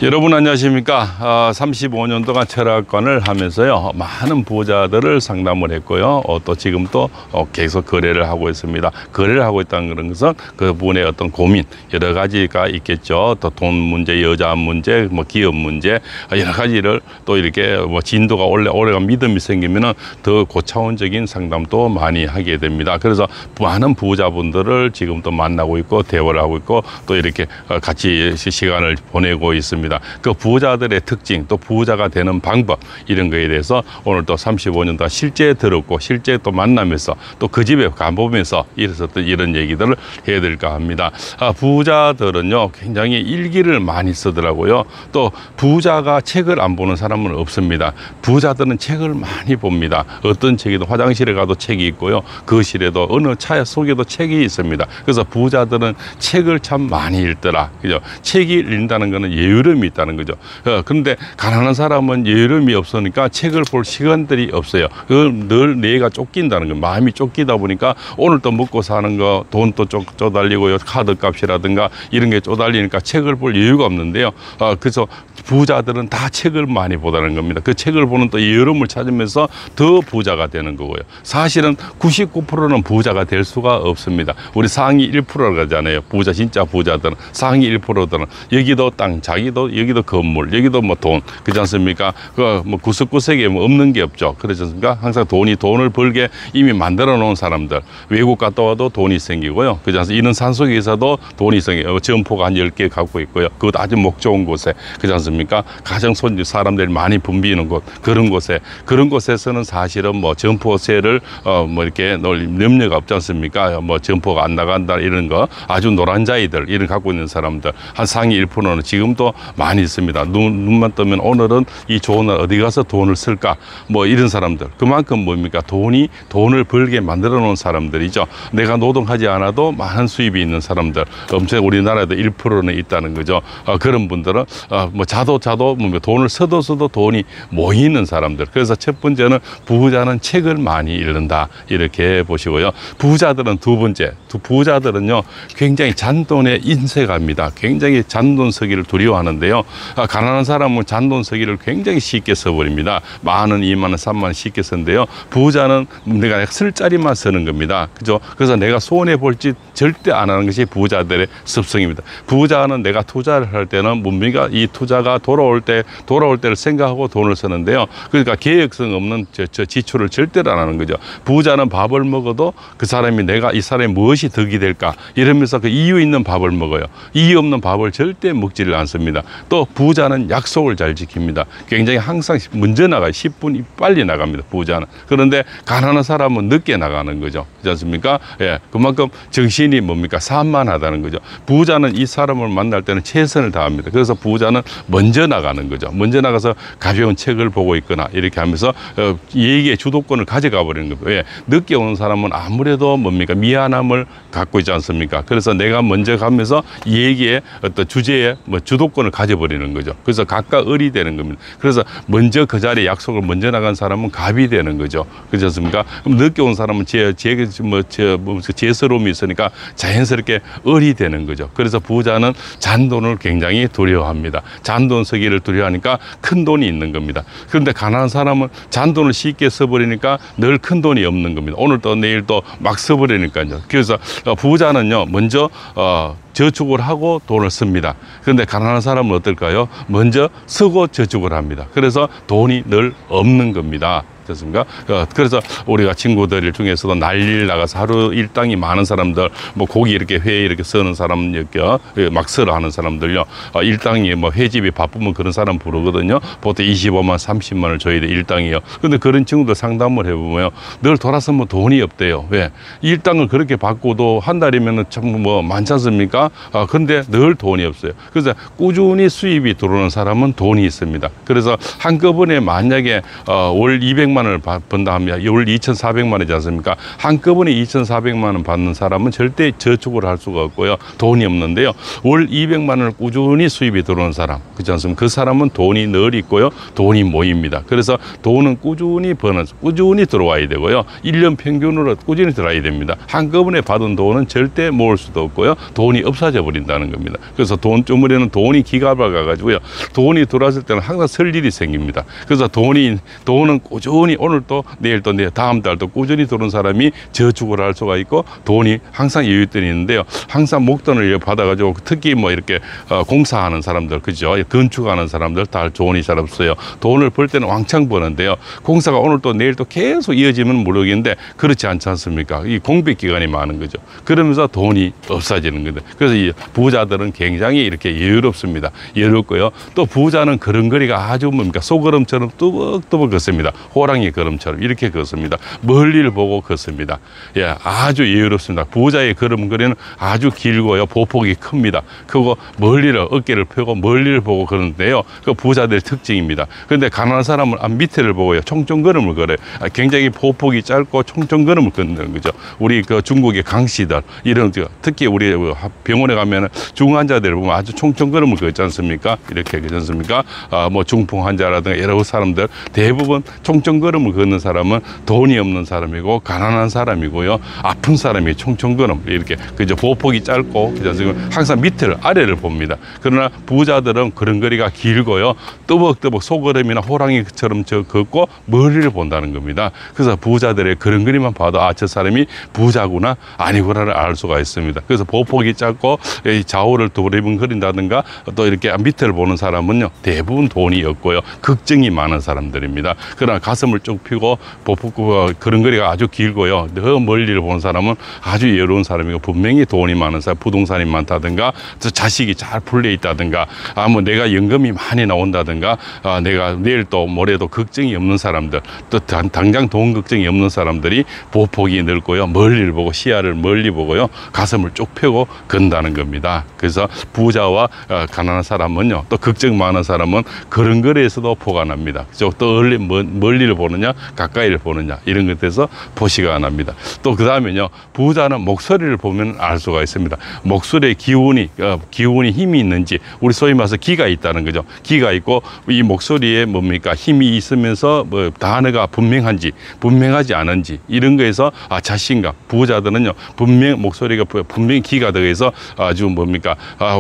여러분 안녕하십니까. 35년 동안 철학관을 하면서요 많은 부자들을 상담을 했고요. 또 지금 또 계속 거래를 하고 있습니다. 거래를 하고 있다는 것은 그분의 어떤 고민 여러 가지가 있겠죠. 또 돈 문제, 여자 문제, 뭐 기업 문제 여러 가지를 또 이렇게 뭐 진도가 오래간 믿음이 생기면은 더 고차원적인 상담도 많이 하게 됩니다. 그래서 많은 부자분들을 지금 또 만나고 있고 대화를 하고 있고 또 이렇게 같이 시간을 보내고 있습니다. 그 부자들의 특징, 또 부자가 되는 방법 이런 거에 대해서 오늘 또 35년 동안 실제 들었고 실제 또 만나면서 또 그 집에 가보면서 있었던 이런 얘기들을 해야 될까 합니다. 부자들은요 굉장히 일기를 많이 쓰더라고요. 또 부자가 책을 안 보는 사람은 없습니다. 부자들은 책을 많이 봅니다. 어떤 책이든 화장실에 가도 책이 있고요. 거실에도 어느 차 속에도 책이 있습니다. 그래서 부자들은 책을 참 많이 읽더라. 그죠? 책이 읽는다는 것은 여유로움이 있다는 거죠. 그런데 가난한 사람은 여유로움이 없으니까 책을 볼 시간들이 없어요. 늘 뇌가 쫓긴다는 거예요. 마음이 쫓기다 보니까 오늘 또 먹고 사는 거 돈도 쪼달리고요. 카드 값이라든가 이런 게 쪼달리니까 책을 볼 여유가 없는데요. 그래서 부자들은 다 책을 많이 보다는 겁니다. 그 책을 보는 또 여유로움을 찾으면서 더 부자가 되는 거고요. 사실은 99%는 부자가 될 수가 없습니다. 우리 상위 1%라고 하잖아요. 부자 진짜 부자들은 상위 1%들은 여기도 땅, 자기도 여기도 건물, 여기도 뭐 돈, 그렇지 않습니까? 그 뭐 구석구석에 뭐 없는 게 없죠. 그렇지 않습니까? 항상 돈을 벌게 이미 만들어 놓은 사람들, 외국 갔다 와도 돈이 생기고요. 그렇지 않습니까? 이런 산속에서도 돈이 생겨요. 점포가 한 10개 갖고 있고요. 그것도 아주 목 좋은 곳에, 그렇지 않습니까? 가정 손주 사람들이 많이 붐비는 곳, 그런 곳에서는 사실은 뭐 점포세를 뭐 이렇게 넣을 염려가 없지 않습니까? 뭐 점포가 안 나간다 이런 거 아주 노란자이들 이런 갖고 있는 사람들 한 상위 1%는 지금도 많이 있습니다. 눈만 뜨면 오늘은 이 좋은 날 어디 가서 돈을 쓸까 뭐 이런 사람들 그만큼 뭡니까 돈을 벌게 만들어 놓은 사람들이죠. 내가 노동하지 않아도 많은 수입이 있는 사람들 엄청 우리나라에도 1%는 있다는 거죠. 그런 분들은 뭐 자도 뭐 돈을 써도 돈이 모이는 사람들. 그래서 첫 번째는 부자는 책을 많이 읽는다 이렇게 보시고요. 부자들은 두 번째 부자들은요 굉장히 잔돈에 인색합니다. 굉장히 잔돈 쓰기를 두려워하는데요. 가난한 사람은 잔돈 쓰기를 굉장히 쉽게 써버립니다. 10,000원, 20,000원, 30,000원 쉽게 쓰는데요. 부자는 내가 쓸 자리만 쓰는 겁니다. 그죠? 그래서 내가 손해 볼 짓 절대 안 하는 것이 부자들의 습성입니다. 부자는 내가 투자를 할 때는 뭡니까? 이 투자가 돌아올 때를 생각하고 돈을 쓰는데요. 그러니까 계획성 없는 지출을 절대로 안 하는 거죠. 부자는 밥을 먹어도 그 사람이 이 사람이 무엇이 덕이 될까 이러면서 그 이유 있는 밥을 먹어요. 이유 없는 밥을 절대 먹지를 않습니다. 또 부자는 약속을 잘 지킵니다. 굉장히 항상 먼저 나가요. 10분 빨리 나갑니다. 부자는. 그런데 가난한 사람은 늦게 나가는 거죠. 그렇지 않습니까? 예, 그만큼 정신이 뭡니까? 산만하다는 거죠. 부자는 이 사람을 만날 때는 최선을 다합니다. 그래서 부자는 먼저 나가는 거죠. 먼저 나가서 가벼운 책을 보고 있거나 이렇게 하면서 얘기의 주도권을 가져가 버리는 겁니다. 예, 늦게 오는 사람은 아무래도 뭡니까? 미안함을 갖고 있지 않습니까? 그래서 내가 먼저 가면서 얘기의 어떤 주제에 뭐 주도권을 가져버리는 거죠. 그래서 각각 을이 되는 겁니다. 그래서 먼저 그 자리에 약속을 먼저 나간 사람은 갑이 되는 거죠. 그렇지 않습니까? 그럼 늦게 온 사람은 제스러움이 있으니까 자연스럽게 을이 되는 거죠. 그래서 부자는 잔돈을 굉장히 두려워합니다. 잔돈 쓰기를 두려워하니까 큰 돈이 있는 겁니다. 그런데 가난한 사람은 잔돈을 쉽게 써버리니까 늘 큰 돈이 없는 겁니다. 오늘 또 내일 또 막 써버리니까요. 그래서 부자는요 먼저 저축을 하고 돈을 씁니다. 그런데 가난한 사람은 어떨까요? 먼저 쓰고 저축을 합니다. 그래서 돈이 늘 없는 겁니다. 됐습니까? 그래서 우리가 친구들 중에서도 날일 나가서 하루 일당이 많은 사람들, 뭐 고기 이렇게 회 이렇게 써는 사람, 막 쓰러 하는 사람들요. 일당이 뭐 회집이 바쁘면 그런 사람 부르거든요. 보통 25만, 30만을 줘야 돼, 일당이요. 근데 그런 친구들 상담을 해보면 늘 돌아서면 돈이 없대요. 왜? 일당을 그렇게 받고도 한 달이면 참 뭐 많지 않습니까? 근데 늘 돈이 없어요. 그래서 꾸준히 수입이 들어오는 사람은 돈이 있습니다. 그래서 한꺼번에 만약에 월 200만 200만 원을 번다 하면 월 2,400만 원이지 않습니까? 한꺼번에 2,400만 원 받는 사람은 절대 저축을 할 수가 없고요. 돈이 없는데요. 월 200만 원을 꾸준히 수입이 들어오는 사람, 그렇지 않습니까? 그 사람은 돈이 늘 있고요. 돈이 모입니다. 그래서 돈은 꾸준히 꾸준히 들어와야 되고요. 1년 평균으로 꾸준히 들어와야 됩니다. 한꺼번에 받은 돈은 절대 모을 수도 없고요. 돈이 없어져 버린다는 겁니다. 그래서 돈주머니에는 돈이 기갑을 가가지고요. 돈이 들어왔을 때는 항상 설 일이 생깁니다. 그래서 돈은 꾸준히 오늘 또 내일 또 다음 달도 꾸준히 들어온 사람이 저축을 할 수가 있고 돈이 항상 여윳돈이 있는데요. 항상 목돈을 받아가지고 특히 뭐 이렇게 공사하는 사람들, 그죠? 건축하는 사람들 다 돈이 잘 없어요. 돈을 벌 때는 왕창 버는데요. 공사가 오늘 또 내일 또 계속 이어지면 모르겠는데 그렇지 않지 않습니까? 이 공백 기간이 많은 거죠. 그러면서 돈이 없어지는 거죠. 그래서 이 부자들은 굉장히 이렇게 여유롭습니다. 여유롭고요. 또 부자는 걸음걸이가 아주 뭡니까? 소걸음처럼 뚜벅뚜벅 걷습니다. 호랑이 걸음처럼 이렇게 걷습니다. 멀리를 보고 걷습니다. 예, 아주 여유롭습니다. 부자의 걸음걸이는 아주 길고요. 보폭이 큽니다. 크고 멀리를 어깨를 펴고 멀리를 보고 그러는데요. 그 부자들의 특징입니다. 그런데 가난한 사람은 밑에를 보고요. 총총걸음을 걸어요. 굉장히 보폭이 짧고 총총걸음을 걷는 거죠. 우리 그 중국의 강씨들 이런 특히 우리 병원에 가면은 중 환자들 보면 아주 총총걸음을 걷지 않습니까? 이렇게 그렇지 않습니까? 뭐 중풍 환자라든가 여러 사람들 대부분 총총걸음을 걷는 사람은 돈이 없는 사람이고 가난한 사람이고요. 아픈 사람이 총총걸음 이렇게 그죠. 보폭이 짧고 그죠. 항상 밑을 아래를 봅니다. 그러나 부자들은 걸음걸이가 길고요. 뚜벅뚜벅 소걸음이나 호랑이처럼 걷고 머리를 본다는 겁니다. 그래서 부자들의 걸음걸이만 봐도 저 사람이 부자구나 아니구나를 알 수가 있습니다. 그래서 보폭이 짧고 좌우를 두리번거린다든가 또 이렇게 밑을 보는 사람은요 대부분 돈이 없고요 걱정이 많은 사람들입니다. 그러나 가슴을 쭉 펴고 보폭 걸음걸이가 아주 길고요 더 멀리를 보는 사람은 아주 여유로운 사람이고 분명히 돈이 많은 사람, 부동산이 많다든가 또 자식이 잘 풀려 있다든가 뭐 내가 연금이 많이 나온다든가 내가 내일 또 모레도 걱정이 없는 사람들 또 당장 돈 걱정이 없는 사람들이 보폭이 넓고요 멀리를 보고 시야를 멀리 보고요 가슴을 쭉 펴고 건다는 겁니다. 그래서 부자와 가난한 사람은요 또 걱정 많은 사람은 걸음걸이에서도 포가 납니다. 그죠? 또 멀리를 보느냐 가까이를 보느냐 이런 것에서 포시가 납니다. 또 그 다음에요 부자는 목소리를 보면 알 수가 있습니다. 목소리의 기운이 힘이 있는지 우리 소위 말해서 기가 있다는 거죠. 기가 있고 이 목소리에 뭡니까 힘이 있으면서 뭐 단어가 분명하지 않은지 이런 거에서 자신감 부자들은요 목소리가 분명히 기가 더해서 아주 뭡니까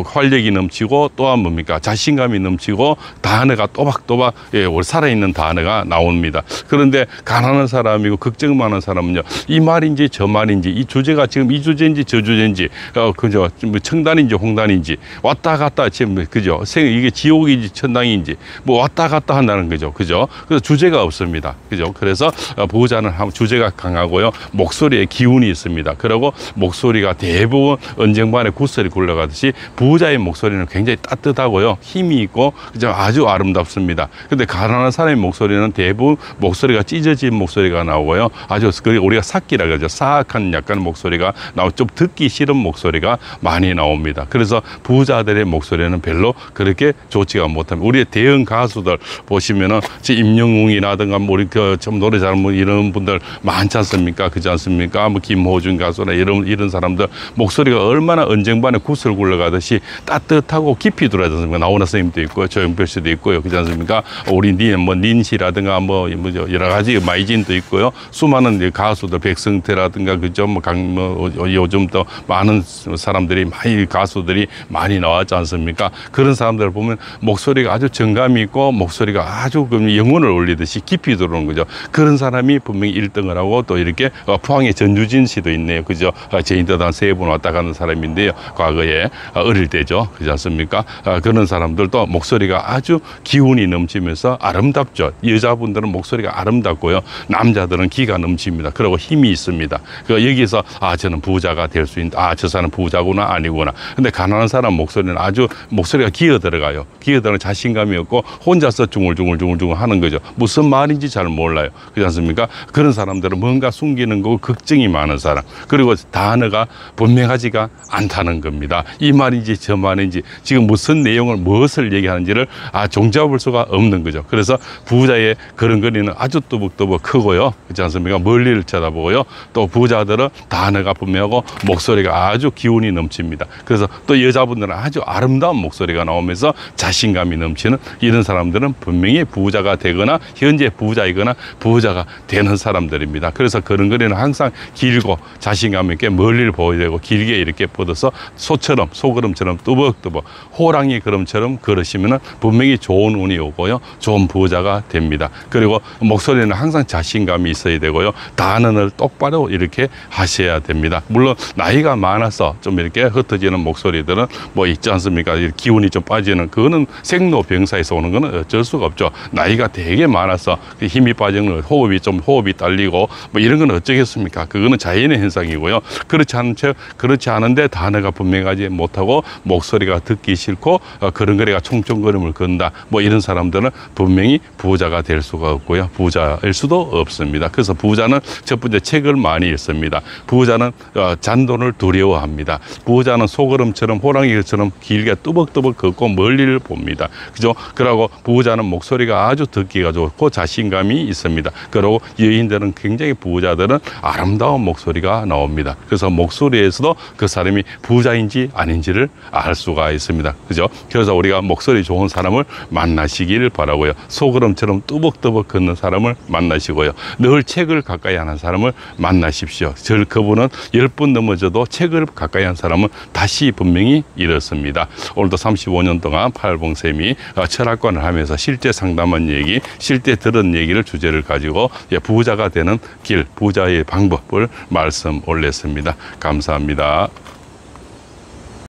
활력이 넘치고 또한 뭡니까 자신감이 넘치고 단어가 또박또박 살아있는 단어가 나옵니다. 그런데 가난한 사람이고 걱정 많은 사람은요 이 말인지 저 말인지 이 주제가 지금 이 주제인지 저 주제인지 그죠 뭐 청단인지 홍단인지 왔다 갔다 지금 그죠 이게 지옥인지 천당인지 뭐 왔다 갔다 한다는 거죠. 그죠? 그래서 주제가 없습니다. 그죠? 그래서 부자는 주제가 강하고요 목소리에 기운이 있습니다. 그리고 목소리가 대부분 언쟁반에 구슬이 굴러가듯이 부자의 목소리는 굉장히 따뜻하고요 힘이 있고 그죠 아주 아름답습니다. 근데 가난한 사람의 목소리는 대부분 목소리가 찢어진 목소리가 나오고요 아주 우리가 삭기라 그러죠. 사악한 약간 목소리가 나오고 좀 듣기 싫은 목소리가 많이 나옵니다. 그래서 부자들의 목소리는 별로 그렇게 좋지가 못합니다. 우리의 대형 가수들 보시면은 임영웅이라든가 우리 좀 노래 잘하는 이런 분들 많지 않습니까? 그렇지 않습니까? 뭐 김호중 가수나 이런 사람들 목소리가 얼마나 언쟁반에 구슬 굴러가듯이 따뜻하고 깊이 들어야 되습니까? 나훈아 선생님도 있고요, 조용필 씨도 있고요, 그렇지 않습니까? 우리 닌씨라든가 뭐 여러 가지 마이진도 있고요, 수많은 가수들 백성태라든가 그죠? 요즘 또 많은 사람들이 가수들이 많이 나왔지 않습니까? 그런 사람들을 보면 목소리가 아주 정감이 있고 목소리가 아주 영혼을 올리듯이 깊이 들어오는 거죠. 그런 사람이 분명히 1등을 하고 또 이렇게 포항의 전주진 씨도 있네요. 그죠? 제인도단 3번 왔다 가는 사람인데요. 과거에 어릴 때죠. 그렇지 않습니까? 그런 사람들도 목소리가 아주 기운이 넘치면서 아름답죠. 여자분들은 목소리가 아름답고요. 남자들은 기가 넘칩니다. 그리고 힘이 있습니다. 여기서 저는 부자가 될 수 있다. 저 사람은 부자구나 아니구나. 근데 가난한 사람 목소리는 아주 목소리가 기어 들어가요. 기어 들어가는 자신감이 없고 혼자서 중얼중얼 하는 거죠. 무슨 말인지 잘 몰라요. 그렇지 않습니까? 그런 사람들은 뭔가 숨기는 거고 걱정이 많은 사람. 그리고 단어가 분명하지가 않다는 겁니다. 이 말인지 저 말인지 지금 무슨 내용을 무엇을 얘기하는지를 종잡을 수가 없는 거죠. 그래서 부자의 걸음걸이는 목소리는 아주 뚜벅뚜벅 크고요. 그렇지 않습니까? 멀리를 쳐다보고요. 또 부자들은 단어가 분명하고 목소리가 아주 기운이 넘칩니다. 그래서 또 여자분들은 아주 아름다운 목소리가 나오면서 자신감이 넘치는 이런 사람들은 분명히 부자가 되거나 현재 부자이거나 부자가 되는 사람들입니다. 그래서 걸음걸이는 항상 길고 자신감 있게 멀리를 보여야 되고 길게 이렇게 뻗어서 소처럼 소걸음처럼 뚜벅뚜벅 호랑이 걸음처럼 걸으시면은 분명히 좋은 운이 오고요. 좋은 부자가 됩니다. 그리고 목소리는 항상 자신감이 있어야 되고요. 단언을 똑바로 이렇게 하셔야 됩니다. 물론 나이가 많아서 좀 이렇게 흩어지는 목소리들은 뭐 있지 않습니까? 기운이 좀 빠지는 그거는 생로병사에서 오는 거는 어쩔 수가 없죠. 나이가 되게 많아서 힘이 빠지는 호흡이 딸리고 뭐 이런 건 어쩌겠습니까? 그거는 자연의 현상이고요. 그렇지 않은데 단어가 분명하지 못하고 목소리가 듣기 싫고 걸음걸이가 총총걸음을 건다. 뭐 이런 사람들은 분명히 부자가 될 수가 없고요. 부자일 수도 없습니다. 그래서 부자는 첫 번째 책을 많이 읽습니다. 부자는 잔돈을 두려워합니다. 부자는 소걸음처럼 호랑이처럼 길게 뚜벅뚜벅 걷고 멀리를 봅니다. 그죠? 그러고 부자는 목소리가 아주 듣기가 좋고 자신감이 있습니다. 그리고 여인들은 굉장히 부자들은 아름다운 목소리가 나옵니다. 그래서 목소리에서도 그 사람이 부자인지 아닌지를 알 수가 있습니다. 그죠? 그래서 우리가 목소리 좋은 사람을 만나시기를 바라고요. 소걸음처럼 뚜벅뚜벅 걷는 사람을 만나시고요. 늘 책을 가까이 하는 사람을 만나십시오. 그분은 10번 넘어져도 책을 가까이 한 사람은 다시 분명히 이렇습니다. 오늘도 35년 동안 팔봉쌤이 철학관을 하면서 실제 상담한 얘기, 실제 들은 얘기를 주제를 가지고 부자가 되는 길, 부자의 방법을 말씀 올렸습니다. 감사합니다.